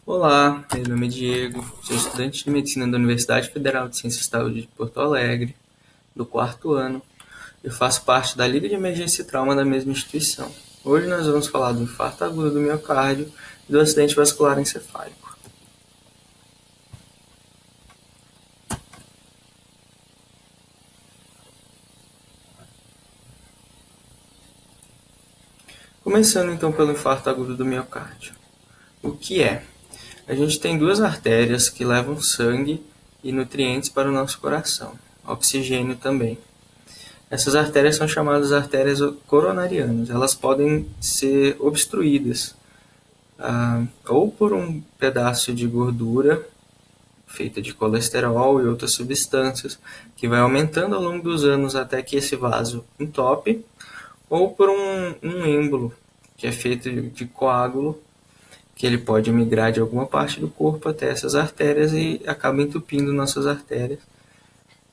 Olá, meu nome é Diego, sou estudante de medicina da Universidade Federal de Ciências da Saúde de Porto Alegre, do quarto ano, e faço parte da Liga de Emergência e Trauma da mesma instituição. Hoje nós vamos falar do infarto agudo do miocárdio e do acidente vascular encefálico. Começando então pelo infarto agudo do miocárdio. O que é? A gente tem duas artérias que levam sangue e nutrientes para o nosso coração, oxigênio também. Essas artérias são chamadas artérias coronarianas. Elas podem ser obstruídas ou por um pedaço de gordura feita de colesterol e outras substâncias que vai aumentando ao longo dos anos até que esse vaso entope, ou por um êmbolo que é feito de coágulo, que ele pode migrar de alguma parte do corpo até essas artérias e acaba entupindo nossas artérias,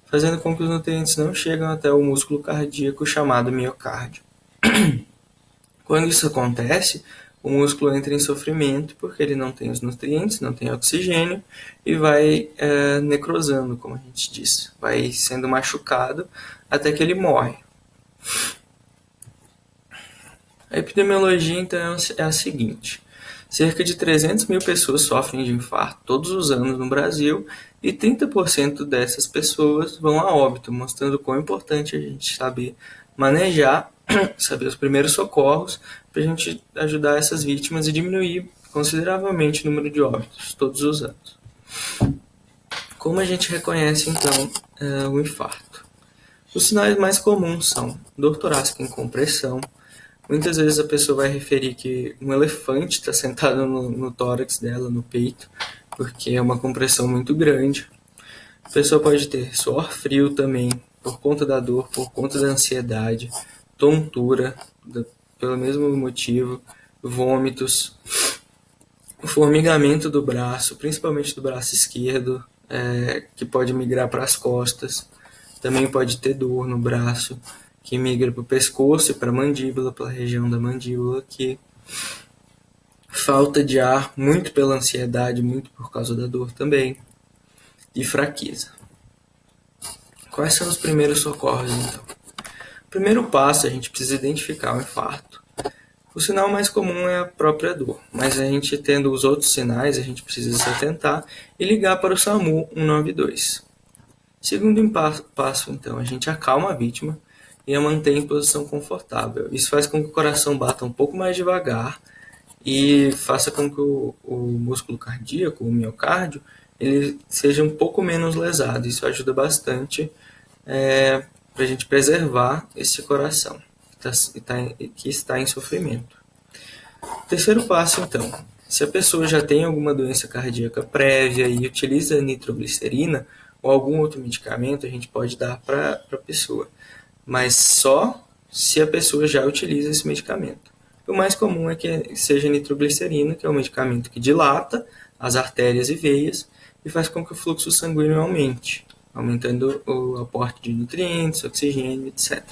fazendo com que os nutrientes não cheguem até o músculo cardíaco chamado miocárdio. Quando isso acontece, o músculo entra em sofrimento porque ele não tem os nutrientes, não tem oxigênio e vai necrosando, como a gente diz, vai sendo machucado até que ele morre. A epidemiologia então é a seguinte: cerca de 300 mil pessoas sofrem de infarto todos os anos no Brasil e 30% dessas pessoas vão a óbito, mostrando quão importante a gente saber manejar, saber os primeiros socorros, para a gente ajudar essas vítimas e diminuir consideravelmente o número de óbitos todos os anos. Como a gente reconhece então o infarto? Os sinais mais comuns são dor torácica em compressão. Muitas vezes a pessoa vai referir que um elefante está sentado no tórax dela, no peito, porque é uma compressão muito grande. A pessoa pode ter suor frio também, por conta da dor, por conta da ansiedade, tontura, pelo mesmo motivo, vômitos, o formigamento do braço, principalmente do braço esquerdo, que pode migrar para as costas. Também pode ter dor no braço, que migra para o pescoço e para a mandíbula, pela região da mandíbula aqui. Falta de ar, muito pela ansiedade, muito por causa da dor também. E fraqueza. Quais são os primeiros socorros, então? O primeiro passo, a gente precisa identificar o infarto. O sinal mais comum é a própria dor, mas a gente tendo os outros sinais, a gente precisa se atentar e ligar para o SAMU 192. Segundo passo, então, a gente acalma a vítima e a mantém em posição confortável. Isso faz com que o coração bata um pouco mais devagar e faça com que o músculo cardíaco, o miocárdio, ele seja um pouco menos lesado. Isso ajuda bastante para a gente preservar esse coração que está em sofrimento. Terceiro passo, então. Se a pessoa já tem alguma doença cardíaca prévia e utiliza nitroglicerina ou algum outro medicamento, a gente pode dar para a pessoa, mas só se a pessoa já utiliza esse medicamento. O mais comum é que seja nitroglicerina, que é um medicamento que dilata as artérias e veias e faz com que o fluxo sanguíneo aumente, aumentando o aporte de nutrientes, oxigênio, etc.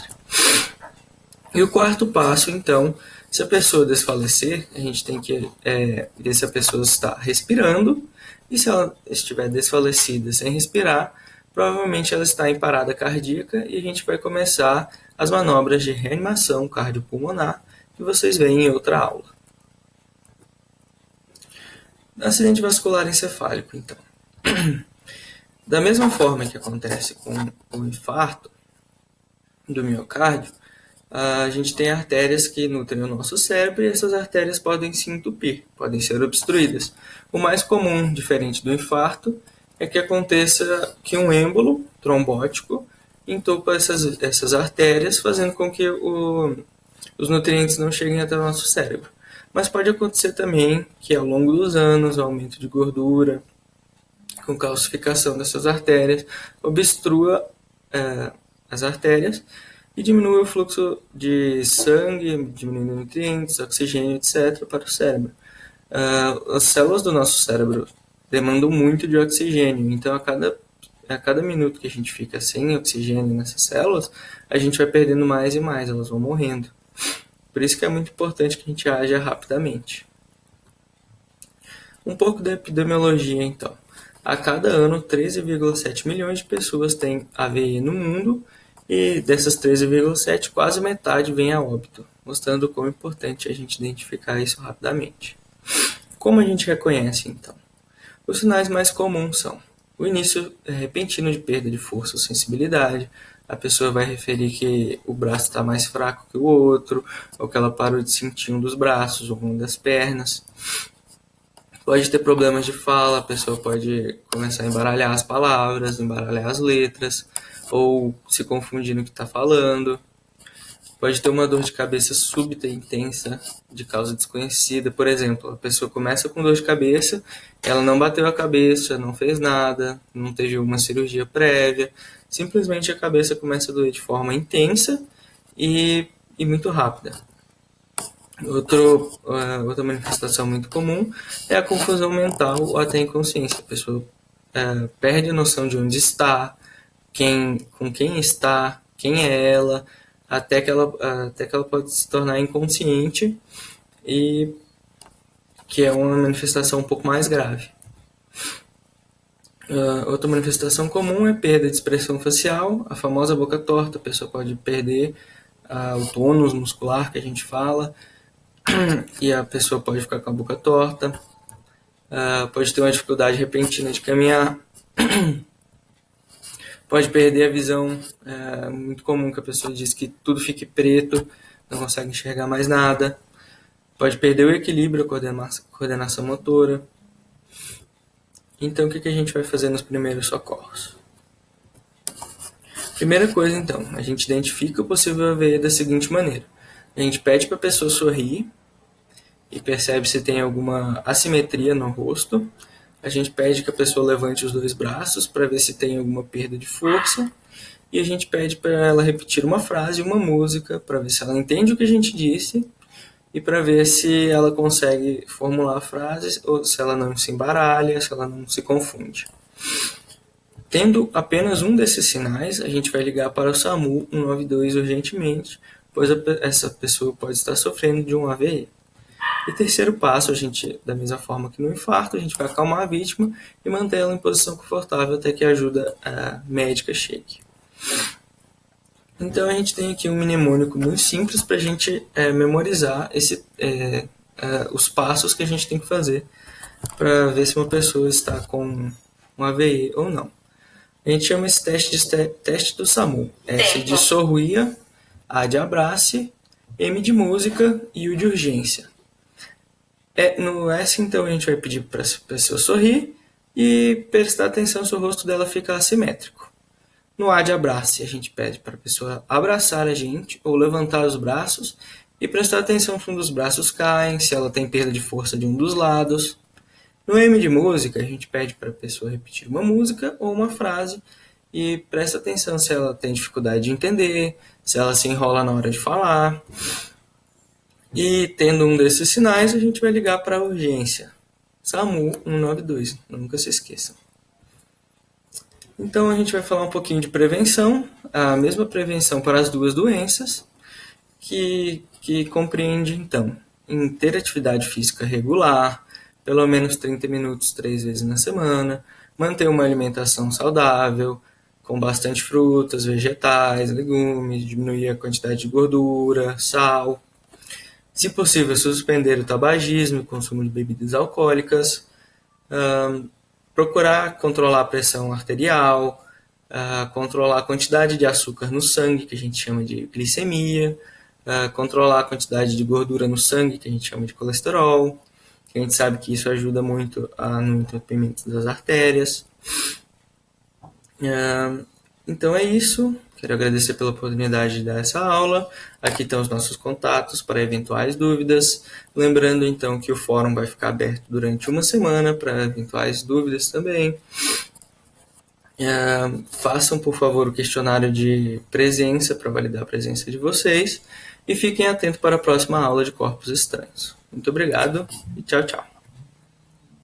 E o quarto passo, então, se a pessoa desfalecer, a gente tem que ver se a pessoa está respirando, e se ela estiver desfalecida sem respirar, provavelmente ela está em parada cardíaca e a gente vai começar as manobras de reanimação cardiopulmonar que vocês veem em outra aula. Acidente vascular encefálico, então. Da mesma forma que acontece com o infarto do miocárdio, a gente tem artérias que nutrem o nosso cérebro e essas artérias podem se entupir, podem ser obstruídas. O mais comum, diferente do infarto, é que aconteça que um êmbolo trombótico entupa essas artérias, fazendo com que os nutrientes não cheguem até o nosso cérebro. Mas pode acontecer também que ao longo dos anos, o aumento de gordura, com calcificação dessas artérias, obstrua as artérias e diminui o fluxo de sangue, diminuindo nutrientes, oxigênio, etc., para o cérebro. As células do nosso cérebro demandam muito de oxigênio, então a cada minuto que a gente fica sem oxigênio nessas células, a gente vai perdendo mais e mais, elas vão morrendo. Por isso que é muito importante que a gente haja rapidamente. Um pouco da epidemiologia, então. A cada ano, 13,7 milhões de pessoas têm AVE no mundo e dessas 13,7, quase metade vem a óbito, mostrando como é importante a gente identificar isso rapidamente. Como a gente reconhece, então? Os sinais mais comuns são o início repentino de perda de força ou sensibilidade. A pessoa vai referir que o braço está mais fraco que o outro, ou que ela parou de sentir um dos braços ou uma das pernas. Pode ter problemas de fala, a pessoa pode começar a embaralhar as palavras, embaralhar as letras, ou se confundir no que está falando. Pode ter uma dor de cabeça súbita e intensa, de causa desconhecida. Por exemplo, a pessoa começa com dor de cabeça, ela não bateu a cabeça, não fez nada, não teve uma cirurgia prévia. Simplesmente a cabeça começa a doer de forma intensa e muito rápida. Outra manifestação muito comum é a confusão mental ou até inconsciência. A pessoa perde a noção de onde está, com quem está, quem é ela, até que ela pode se tornar inconsciente, e que é uma manifestação um pouco mais grave. Outra manifestação comum é perda de expressão facial, a famosa boca torta. A pessoa pode perder o tônus muscular que a gente fala, e a pessoa pode ficar com a boca torta, pode ter uma dificuldade repentina de caminhar, pode perder a visão. É muito comum que a pessoa diz que tudo fique preto, não consegue enxergar mais nada. Pode perder o equilíbrio, a coordenação motora. Então, o que a gente vai fazer nos primeiros socorros? Primeira coisa, então, a gente identifica o possível AVE da seguinte maneira. A gente pede para a pessoa sorrir e percebe se tem alguma assimetria no rosto. A gente pede que a pessoa levante os dois braços para ver se tem alguma perda de força. E a gente pede para ela repetir uma frase e uma música para ver se ela entende o que a gente disse e para ver se ela consegue formular frases ou se ela não se embaralha, se ela não se confunde. Tendo apenas um desses sinais, a gente vai ligar para o SAMU 192 urgentemente, pois essa pessoa pode estar sofrendo de um AVE. E terceiro passo, da mesma forma que no infarto, a gente vai acalmar a vítima e manter ela em posição confortável até que a ajuda médica chegue. Então a gente tem aqui um mnemônico muito simples para a gente memorizar os passos que a gente tem que fazer para ver se uma pessoa está com um AVE ou não. A gente chama esse teste de teste do SAMU. S de sorria, A de abrace, M de música e U de urgência. No S, então, a gente vai pedir para a pessoa sorrir e prestar atenção se o rosto dela fica assimétrico. No A de abrace, a gente pede para a pessoa abraçar a gente ou levantar os braços e prestar atenção se um dos braços caem, se ela tem perda de força de um dos lados. No M de música, a gente pede para a pessoa repetir uma música ou uma frase e presta atenção se ela tem dificuldade de entender, se ela se enrola na hora de falar. E tendo um desses sinais, a gente vai ligar para a urgência. SAMU 192, nunca se esqueçam. Então a gente vai falar um pouquinho de prevenção, a mesma prevenção para as duas doenças, que compreende então em ter atividade física regular, pelo menos 30 minutos 3 vezes na semana, manter uma alimentação saudável, com bastante frutas, vegetais, legumes, diminuir a quantidade de gordura, sal. Se possível, suspender o tabagismo e o consumo de bebidas alcoólicas, procurar controlar a pressão arterial, controlar a quantidade de açúcar no sangue, que a gente chama de glicemia, controlar a quantidade de gordura no sangue, que a gente chama de colesterol, que a gente sabe que isso ajuda muito no entupimento das artérias. Então é isso. Quero agradecer pela oportunidade de dar essa aula. Aqui estão os nossos contatos para eventuais dúvidas. Lembrando, então, que o fórum vai ficar aberto durante uma semana para eventuais dúvidas também. Façam, por favor, o questionário de presença para validar a presença de vocês. E fiquem atentos para a próxima aula de corpos estranhos. Muito obrigado e tchau, tchau.